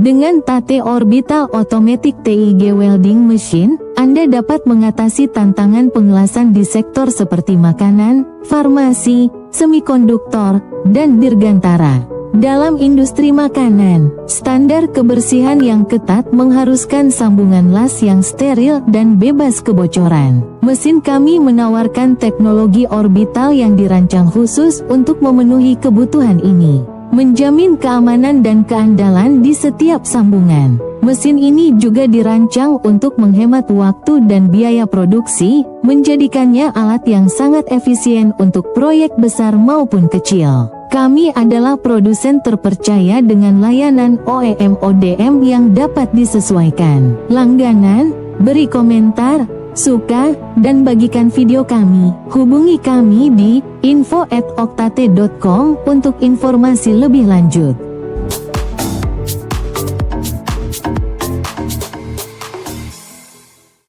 Dengan TATE Orbital Automatic TIG Welding Machine, Anda dapat mengatasi tantangan pengelasan di sektor seperti makanan, farmasi, semikonduktor, dan dirgantara. Dalam industri makanan, standar kebersihan yang ketat mengharuskan sambungan las yang steril dan bebas kebocoran. Mesin kami menawarkan teknologi orbital yang dirancang khusus untuk memenuhi kebutuhan ini, menjamin keamanan dan keandalan di setiap sambungan. Mesin ini juga dirancang untuk menghemat waktu dan biaya produksi, menjadikannya alat yang sangat efisien untuk proyek besar maupun kecil. Kami adalah produsen terpercaya dengan layanan OEM/ODM yang dapat disesuaikan. Langganan, beri komentar, suka, dan bagikan video kami. Hubungi kami di info@oktate.com untuk informasi lebih lanjut.